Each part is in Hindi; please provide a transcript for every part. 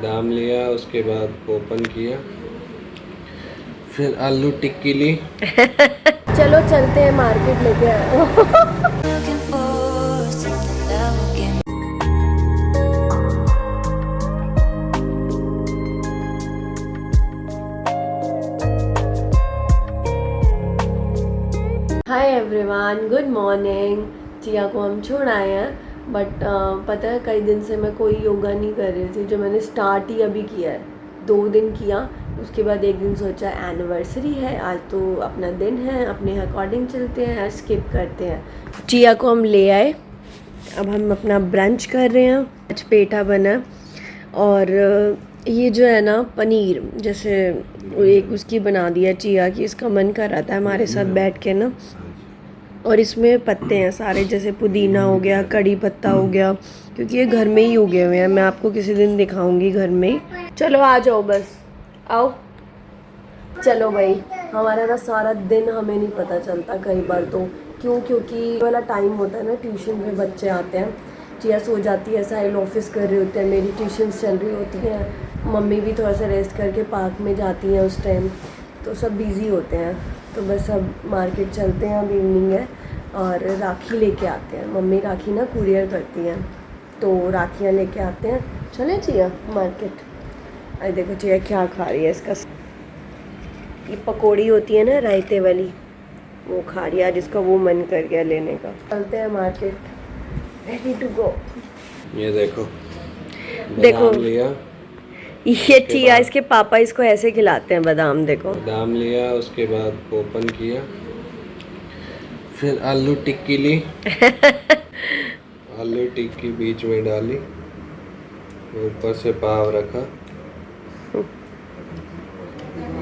बादाम लिया, उसके बाद ओपन किया, फिर आलू टिक्की ली। चलो चलते हैं मार्केट लेके आए। Hi everyone, good morning. Chia को हम छोड़ आए हैं, बट पता है कई दिन से मैं कोई योगा नहीं कर रही थी, जो मैंने स्टार्ट ही अभी किया है। 2 दिन किया, उसके बाद एक दिन सोचा एनिवर्सरी है आज, तो अपना दिन है, अपने अकॉर्डिंग चलते हैं, स्किप करते हैं। चिया को हम ले आए, अब हम अपना ब्रंच कर रहे हैं। आज पेठा बना, और ये जो है ना पनीर, जैसे एक उसकी बना दिया चिया की, इसका मन कर रहा था हमारे साथ बैठ के ना। और इसमें पत्ते हैं सारे, जैसे पुदीना हो गया, कड़ी पत्ता हो गया, क्योंकि ये घर में ही उगे हुए हैं। मैं आपको किसी दिन दिखाऊंगी घर में ही। चलो आ जाओ, बस आओ। चलो भाई, हमारा ना सारा दिन हमें नहीं पता चलता कई बार तो। क्योंकि वाला टाइम होता है ना, ट्यूशन में बच्चे आते हैं, चिया सो जाती है, साहिल ऑफिस कर रहे होते हैं, मेरी ट्यूशन्स चल रही होती हैं, मम्मी भी थोड़ा सा रेस्ट करके पार्क में जाती हैं उस टाइम, तो सब बिज़ी होते हैं। तो बस अब मार्केट चलते हैं, अब इवनिंग है, और राखी लेके आते हैं। मम्मी राखी ना कुरियर करती हैं, तो राखियाँ लेके आते हैं। चलें चिया मार्केट। अरे देखो चिया क्या खा रही है, इसका ये पकौड़ी होती है ना रायते वाली, वो खा रही है, जिसका वो मन कर गया लेने का। चलते हैं मार्केट, रेडी टू गो। ये देखो देखो लिया, ये चिया, इसके पापा इसको ऐसे खिलाते हैं बादाम। देखो बादाम लिया, उसके बाद ओपन किया, फिर आलू टिक्की ली। आलू टिक्की बीच में डाली, ऊपर से पाव रखा,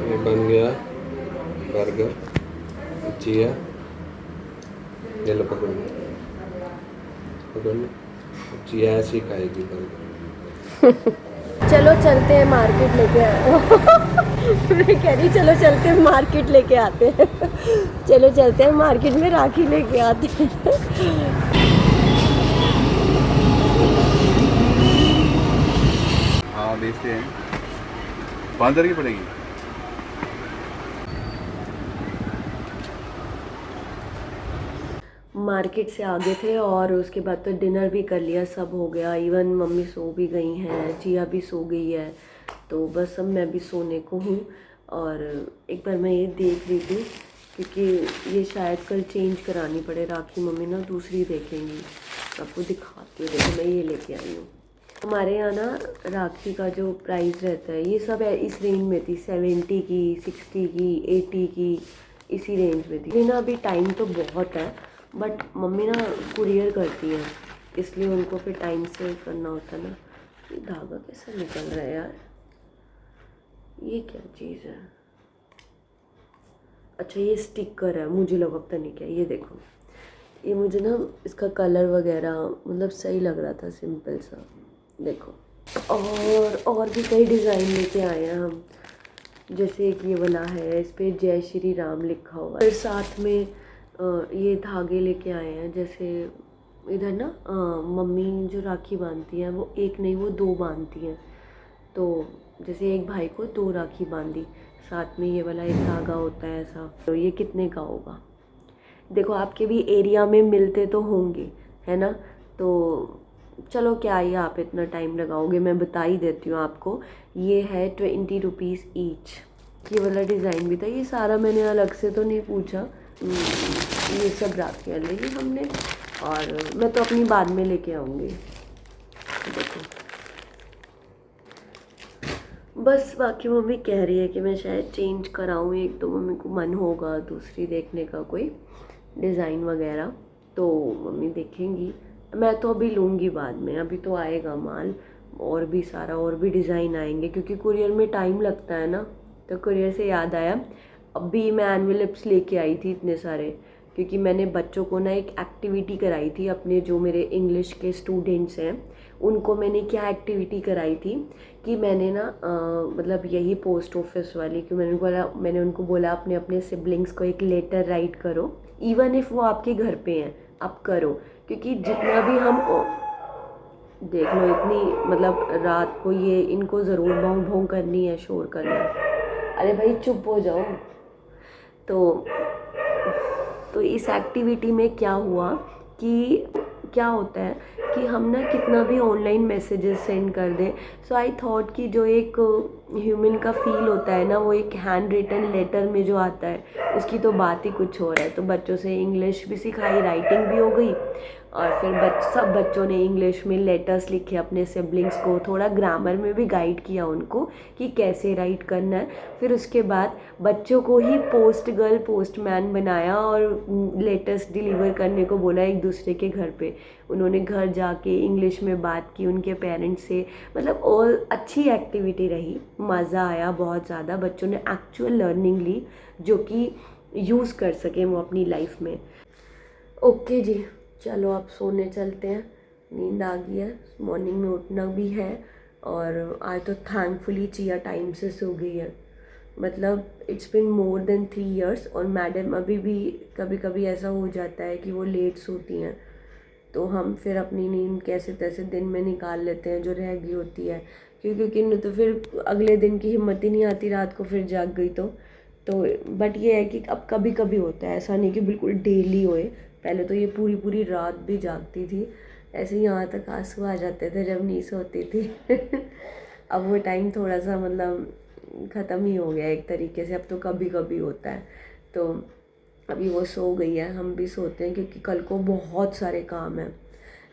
ये बन गया बर्गर। चिया ये लो, पकड़ लो, पकड़ लो। चिया ऐसे ही खाएगी बर्गर। चलो चलते हैं मार्केट लेके आए। मैं कह रही चलो चलते हैं मार्केट लेके आते हैं। चलो चलते हैं मार्केट में राखी लेके आते हैं। हाँ देखते हैं, 5,000 की पड़ेगी। मार्केट से आगे थे, और उसके बाद तो डिनर भी कर लिया, सब हो गया। इवन मम्मी सो भी गई हैं, चिया भी सो गई है, तो बस अब मैं भी सोने को हूँ। और एक बार मैं ये देख रही थी, क्योंकि ये शायद कल चेंज करानी पड़े राखी, मम्मी ना दूसरी देखेंगी, आपको दिखाती हूँ। देखो मैं ये लेके आई हूँ। हमारे यहाँ ना राखी का जो प्राइस रहता है, ये सब इस रेंज में थी, 70 की, 60 की, 80 की, इसी रेंज में थी। ना अभी टाइम तो बहुत है, बट मम्मी ना कुरियर करती हैं, इसलिए उनको फिर टाइम से करना होता है ना। ये धागा कैसा निकल रहा है यार, ये क्या चीज़ है? अच्छा ये स्टिकर है, मुझे लगा पता नहीं क्या। ये देखो, ये मुझे ना इसका कलर वगैरह मतलब सही लग रहा था, सिंपल सा। देखो, और भी कई डिज़ाइन लेके आए हैं हम, जैसे एक ये वाला है, इस पर जय श्री राम लिखा हुआ है। फिर साथ में ये धागे लेके आए हैं, जैसे इधर ना मम्मी जो राखी बांधती हैं, वो एक नहीं वो 2 बांधती हैं, तो जैसे एक भाई को 2 राखी बांधी, साथ में ये वाला एक धागा होता है ऐसा। तो ये कितने का होगा? देखो आपके भी एरिया में मिलते तो होंगे, है ना? तो चलो क्या ही आप इतना टाइम लगाओगे, मैं बता ही देती हूँ आपको। ये है 20 रुपीज़ ईच। ये वाला डिज़ाइन भी था, ये सारा मैंने अलग से तो नहीं पूछा। ये सब राखियाँ ले ली हमने, और मैं तो अपनी बाद में लेके आऊँगी। देखो बस, बाकी मम्मी कह रही है कि मैं शायद चेंज कराऊँ, एक तो मम्मी को मन होगा दूसरी देखने का, कोई डिज़ाइन वगैरह, तो मम्मी देखेंगी। मैं तो अभी लूँगी बाद में, अभी तो आएगा माल, और भी सारा और भी डिज़ाइन आएंगे, क्योंकि कुरियर में टाइम लगता है ना। तो कुरियर से याद आया, अभी मैं एनवेलप्स लेके आई थी इतने सारे, क्योंकि मैंने बच्चों को ना एक एक्टिविटी कराई थी, अपने जो मेरे इंग्लिश के स्टूडेंट्स हैं उनको मैंने क्या एक्टिविटी कराई थी कि मैंने ना मतलब यही पोस्ट ऑफिस वाली, कि मैंने उनको बोला अपने अपने सिबलिंग्स को एक लेटर राइट करो, इवन इफ़ वो आपके घर पे हैं, आप करो, क्योंकि जितना भी हम देख लो, इतनी मतलब रात को ये इनको ज़रूर भौं भौं करनी है, शोर करना है। अरे भाई चुप हो जाओ। तो इस एक्टिविटी में क्या हुआ कि क्या होता है कि हम ना कितना भी ऑनलाइन मैसेजेस सेंड कर दें, सो आई थॉट कि जो एक ह्यूमन का फील होता है ना, वो एक हैंड रिटन लेटर में जो आता है उसकी तो बात ही कुछ और है। तो बच्चों से इंग्लिश भी सिखाई, राइटिंग भी हो गई, और फिर सब बच्चों ने इंग्लिश में लेटर्स लिखे अपने सिबलिंग्स को, थोड़ा ग्रामर में भी गाइड किया उनको कि कैसे राइट करना है। फिर उसके बाद बच्चों को ही पोस्ट गर्ल पोस्टमैन बनाया और लेटर्स डिलीवर करने को बोला एक दूसरे के घर पे। उन्होंने घर जाके इंग्लिश में बात की उनके पेरेंट्स से, मतलब और अच्छी एक्टिविटी रही, मज़ा आया बहुत ज़्यादा। बच्चों ने एक्चुअल लर्निंग ली जो कि यूज़ कर सकें वो अपनी लाइफ में। ओके जी, चलो अब सोने चलते हैं, नींद आ गई है, मॉर्निंग में उठना भी है। और आज तो थैंकफुली चिया टाइम से सो गई है, मतलब it's been more than 3 years। और मैडम अभी भी कभी कभी ऐसा हो जाता है कि वो लेट सोती हैं, तो हम फिर अपनी नींद कैसे तैसे दिन में निकाल लेते हैं जो रह गई होती है, क्योंकि नहीं तो फिर अगले दिन की हिम्मत ही नहीं आती रात को फिर जाग गई तो बट ये है कि अब कभी कभी होता है, ऐसा नहीं कि बिल्कुल डेली होए। पहले तो ये पूरी पूरी रात भी जागती थी, ऐसे ही यहाँ तक आंसू आ जाते थे जब नहीं सोती थी। अब वो टाइम थोड़ा सा मतलब ख़त्म ही हो गया एक तरीके से, अब तो कभी कभी होता है। तो अभी वो सो गई है, हम भी सोते हैं क्योंकि कल को बहुत सारे काम हैं।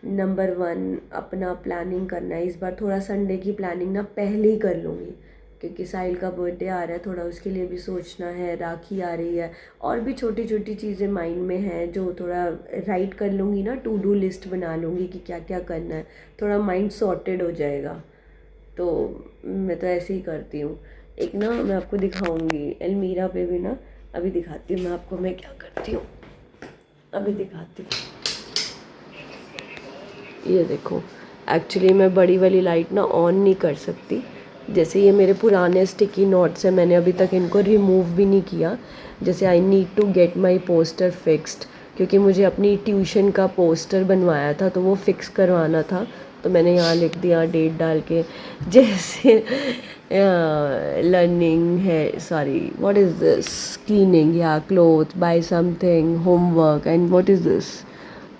नंबर 1 अपना प्लानिंग करना है, इस बार थोड़ा संडे की प्लानिंग ना पहले ही कर लूँगी क्योंकि साहिल का बर्थडे आ रहा है, थोड़ा उसके लिए भी सोचना है, राखी आ रही है, और भी छोटी छोटी चीज़ें माइंड में हैं जो थोड़ा राइट कर लूँगी ना, टू डू लिस्ट बना लूँगी कि क्या क्या करना है, थोड़ा माइंड सॉर्टेड हो जाएगा। तो मैं तो ऐसे ही करती हूँ। एक ना मैं आपको दिखाऊंगी अलमीरा पे भी ना, अभी दिखाती हूँ मैं आपको मैं क्या करती हूँ, अभी दिखाती हूँ। ये देखो, एक्चुअली मैं बड़ी वाली लाइट ना ऑन नहीं कर सकती, जैसे ये मेरे पुराने स्टिकी नोट्स हैं, मैंने अभी तक इनको रिमूव भी नहीं किया। जैसे I need to get my poster fixed, क्योंकि मुझे अपनी ट्यूशन का पोस्टर बनवाया था तो वो फिक्स करवाना था, तो मैंने यहाँ लिख दिया डेट डाल के, जैसे लर्निंग है, sorry what is this, cleaning या cloth, by something, homework, and what is this,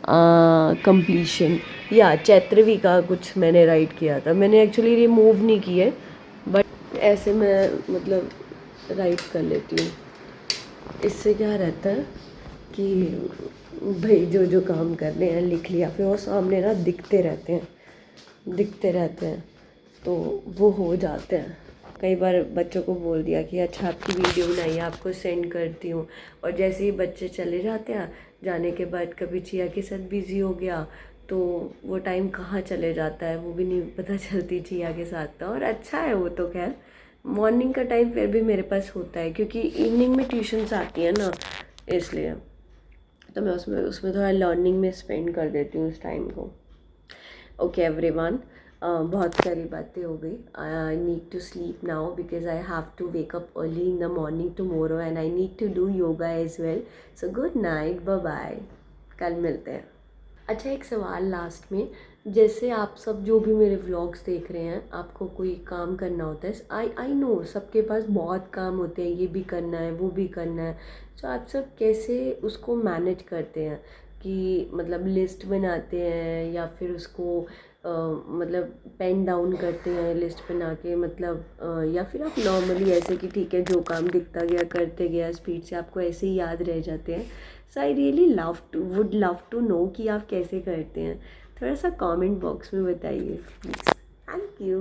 completion, या चैत्रवी का कुछ मैंने राइट किया था। मैंने एक्चुअली रिमूव नहीं किए, बट ऐसे मैं मतलब राइट कर लेती हूँ। इससे क्या रहता है कि भाई जो काम करने हैं लिख लिया, फिर वो सामने ना दिखते रहते हैं तो वो हो जाते हैं। कई बार बच्चों को बोल दिया कि अच्छा आपकी वीडियो बनाइए, आपको सेंड करती हूँ, और जैसे ही बच्चे चले जाते हैं, जाने के बाद कभी चिया के साथ बिज़ी हो गया तो वो टाइम कहाँ चले जाता है वो भी नहीं पता चलती चिया के साथ। तो और अच्छा है वो तो, खैर मॉर्निंग का टाइम फिर भी मेरे पास होता है क्योंकि इवनिंग में ट्यूशन्स आती हैं ना, इसलिए तो मैं उसमें थोड़ा लर्निंग में स्पेंड कर देती हूँ उस टाइम को। ओके एवरीवन, बहुत सारी बातें हो गई। I need to sleep now because I have to wake up early in the morning tomorrow and I need to do yoga as well. So good night, bye bye, कल मिलते हैं। अच्छा, एक सवाल लास्ट में, जैसे आप सब जो भी मेरे व्लॉग्स देख रहे हैं, आपको कोई काम करना होता है, आई नो सबके पास बहुत काम होते हैं, ये भी करना है वो भी करना है, तो आप सब कैसे उसको मैनेज करते हैं कि मतलब लिस्ट बनाते हैं या फिर उसको मतलब पेन डाउन करते हैं लिस्ट बना के, मतलब या फिर आप नॉर्मली ऐसे कि ठीक है जो काम दिखता गया करते गया स्पीड से, आपको ऐसे ही याद रह जाते हैं। So I really would love to know कि आप कैसे करते हैं, थोड़ा सा कमेंट बॉक्स में बताइए please. Thank you,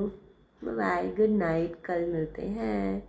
bye bye, good night, कल मिलते हैं।